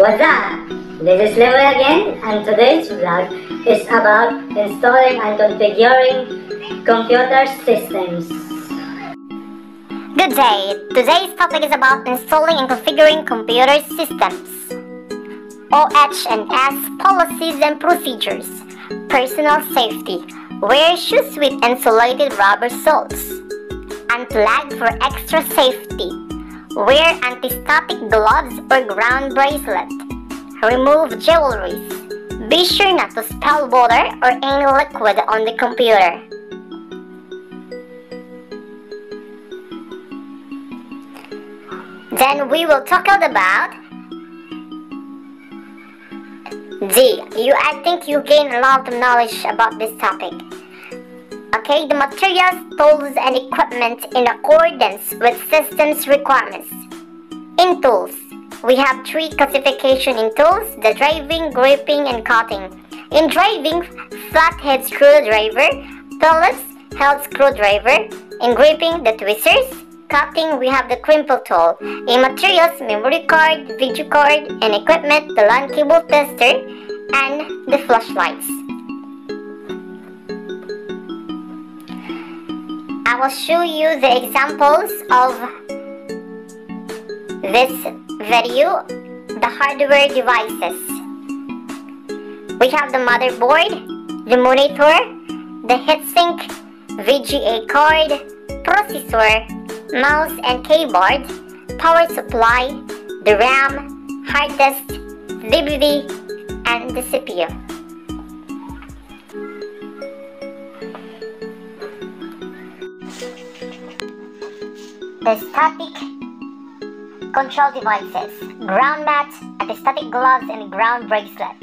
What's up? This is Leroy again, and today's vlog is about installing and configuring computer systems. Good day! Today's topic is about installing and configuring computer systems. OH&S policies and procedures. Personal safety. Wear shoes with insulated rubber soles. Unplug for extra safety. Wear anti-static gloves or ground bracelet. Remove jewelry. Be sure not to spill water or any liquid on the computer. Then we will talk about I think you gain a lot of knowledge about this topic. Okay, the materials, tools, and equipment in accordance with systems requirements. In tools, we have 3 classifications in tools: the driving, gripping, and cutting. In driving, flathead screwdriver, Phillips head screwdriver. In gripping, the tweezers. Cutting, we have the crimple tool. In materials, memory card, video card, and equipment, the LAN cable tester, and the flashlights. I will show you the examples of this video, the hardware devices. We have the motherboard, the monitor, the heatsink, VGA card, processor, mouse and keyboard, power supply, the RAM, hard disk, DVD, and the CPU. The static control devices, ground mat, anti-static gloves, and ground bracelet.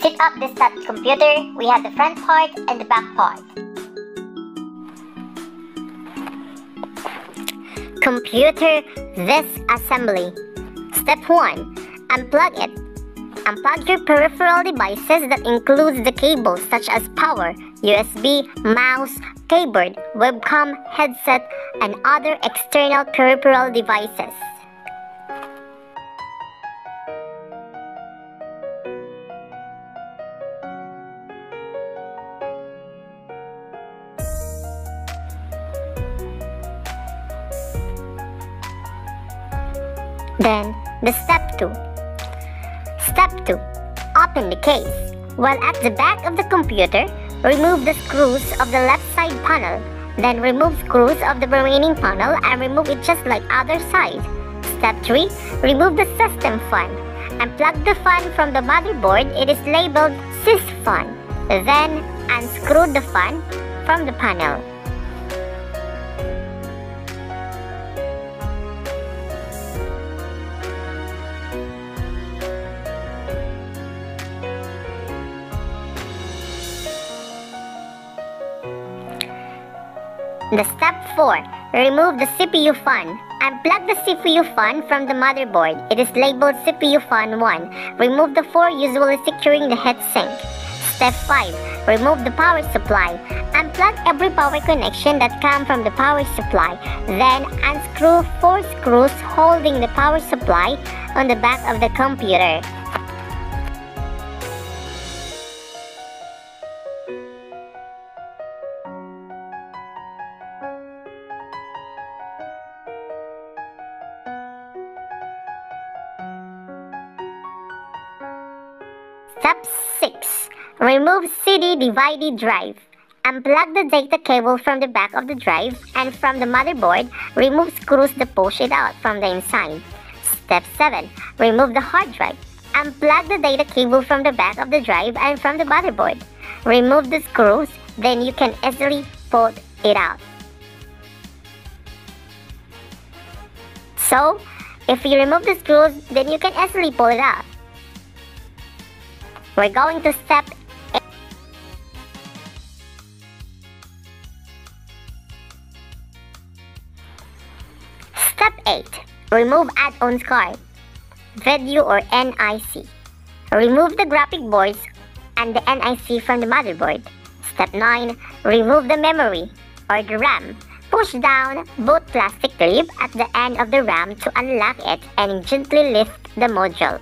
Set up the static computer. We have the front part and the back part. Computer disassembly. Step 1. Unplug it. Unplug your peripheral devices that includes the cables such as power, USB, mouse, keyboard, webcam, headset, and other external peripheral devices. Then, the step 2. Step 2. Open the case. While at the back of the computer, remove the screws of the left side panel. Then remove screws of the remaining panel and remove it just like other side. Step 3. Remove the system fan. Unplug the fan from the motherboard. It is labeled sys fan. Then unscrew the fan from the panel. The step 4. Remove the CPU fan. Unplug the CPU fan from the motherboard. It is labeled CPU fan 1. Remove the 4 usually securing the heatsink. Step 5. Remove the power supply. Unplug every power connection that comes from the power supply. Then unscrew 4 screws holding the power supply on the back of the computer. Step 6. Remove CD DVD drive. Unplug the data cable from the back of the drive and from the motherboard. Remove screws that push it out from the inside. Step 7. Remove the hard drive. Unplug the data cable from the back of the drive and from the motherboard. Remove the screws, then you can easily pull it out. So, if you remove the screws, then you can easily pull it out. We're going to step 8. Step 8. Remove add-ons card, video or NIC. Remove the graphic boards and the NIC from the motherboard. Step 9. Remove the memory or the RAM. Push down both plastic clip at the end of the RAM to unlock it and gently lift the module.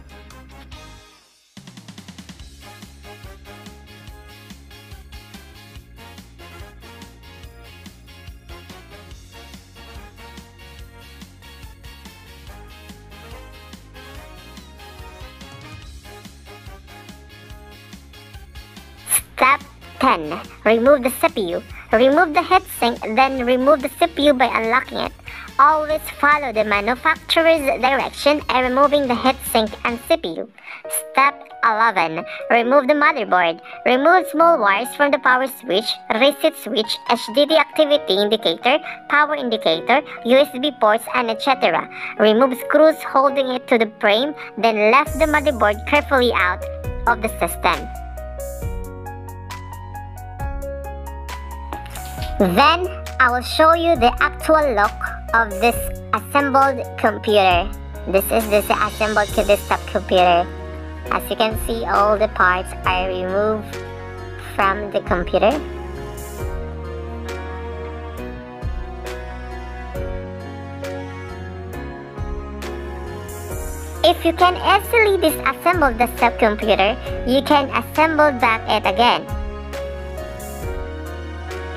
Step 10. Remove the CPU. Remove the heatsink, then remove the CPU by unlocking it. Always follow the manufacturer's direction in removing the heatsink and CPU. Step 11. Remove the motherboard. Remove small wires from the power switch, reset switch, HDD activity indicator, power indicator, USB ports, and etc. Remove screws holding it to the frame, then lift the motherboard carefully out of the system. Then, I will show you the actual look of this assembled computer. This is the assembled desktop computer. As you can see, all the parts are removed from the computer. If you can easily disassemble the desktop computer, you can assemble back it again.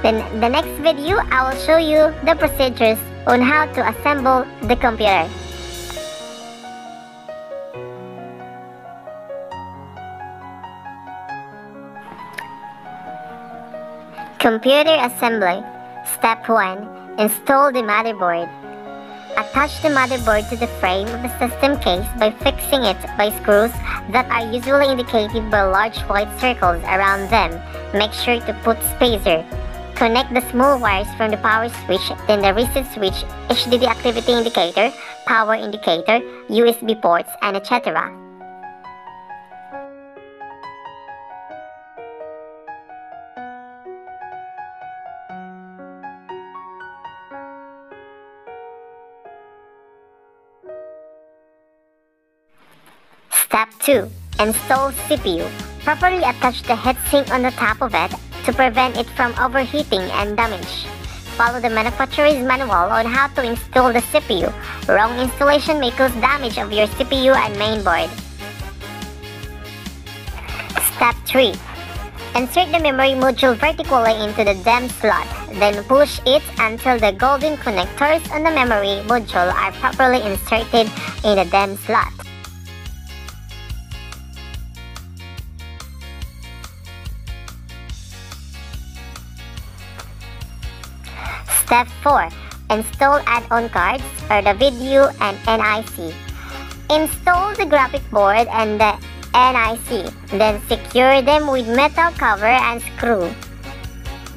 In the next video, I will show you the procedures on how to assemble the computer. Computer assembly. Step 1. Install the motherboard. Attach the motherboard to the frame of the system case by fixing it by screws that are usually indicated by large white circles around them. Make sure to put spacer. Connect the small wires from the power switch, then the reset switch, HDD activity indicator, power indicator, USB ports, and etc. Step 2. Install CPU. Properly attach the heatsink on the top of it to prevent it from overheating and damage. Follow the manufacturer's manual on how to install the CPU. Wrong installation may cause damage of your CPU and mainboard. Step 3. Insert the memory module vertically into the DIMM slot, then push it until the golden connectors on the memory module are properly inserted in the DIMM slot. Step 4. Install add-on cards or the video and NIC. Install the graphic board and the NIC, then secure them with metal cover and screw.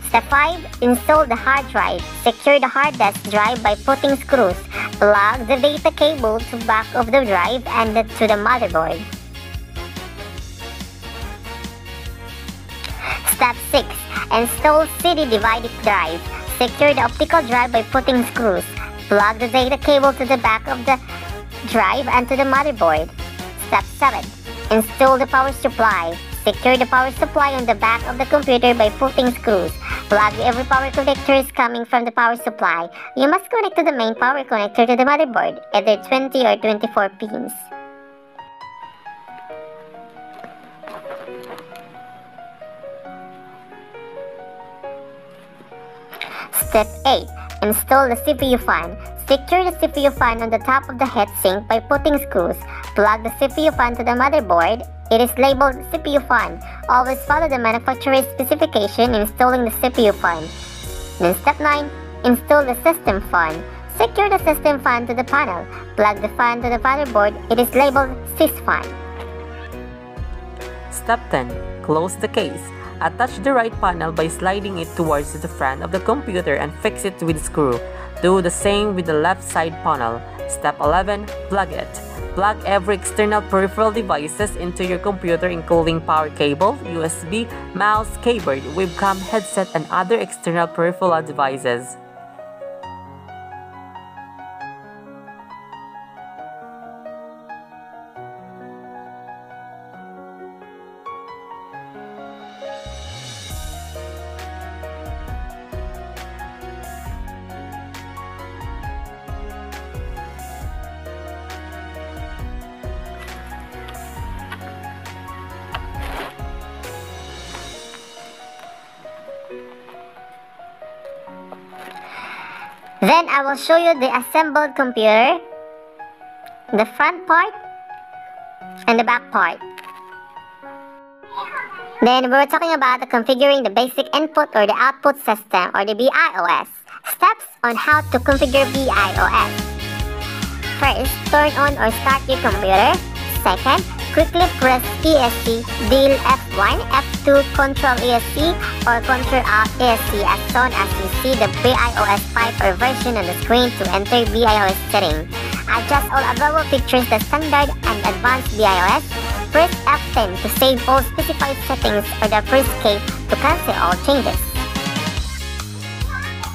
Step 5. Install the hard drive. Secure the hard disk drive by putting screws. Plug the data cable to back of the drive and to the motherboard. Step 6. Install CD divided drive. Secure the optical drive by putting screws. Plug the data cable to the back of the drive and to the motherboard. Step 7. Install the power supply. Secure the power supply on the back of the computer by putting screws. Plug every power connector coming from the power supply. You must connect to the main power connector to the motherboard, either 20 or 24 pins. Step 8. Install the CPU fan. Secure the CPU fan on the top of the heatsink by putting screws. Plug the CPU fan to the motherboard. It is labeled CPU fan. Always follow the manufacturer's specification in installing the CPU fan. Then step 9. Install the system fan. Secure the system fan to the panel. Plug the fan to the motherboard. It is labeled SysFan. Step 10. Close the case. Attach the right panel by sliding it towards the front of the computer and fix it with a screw. Do the same with the left side panel. Step 11. Plug it. Plug every external peripheral devices into your computer including power cable, USB, mouse, keyboard, webcam, headset, and other external peripheral devices. Then I will show you the assembled computer, the front part, and the back part. Then we were talking about configuring the basic input or the output system or the BIOS. Steps on how to configure BIOS. First, turn on or start your computer. Second, quickly press ESC, deal F1, F2, Ctrl ESC or Ctrl Alt ESC as soon as you see the BIOS type or version on the screen to enter BIOS setting. Adjust all available features, the standard and advanced BIOS. Press F10 to save all specified settings or the press K to cancel all changes.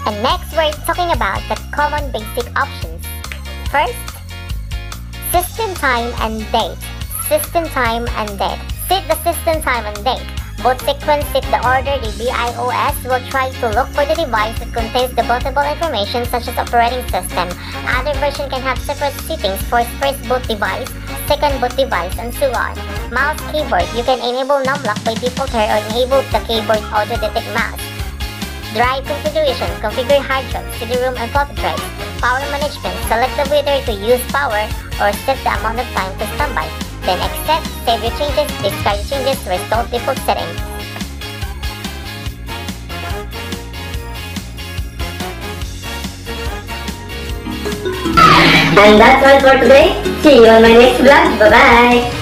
And next we're talking about the common basic options. First, system time and date. System time and date. Set the system time and date. Both sequence set the order. The BIOS will try to look for the device that contains the bootable information such as operating system. Other version can have separate settings for first boot device, second boot device, and so on. Mouse keyboard. You can enable num-lock by default here or enable the keyboard auto detect mouse. Drive configuration. Configure hard drive, CD-ROM, and floppy drive. Power management. Select the whether to use power or set the amount of time to standby. Then accept, save your changes, discard changes, restore default settings. And that's all for today. See you on my next vlog. Bye-bye.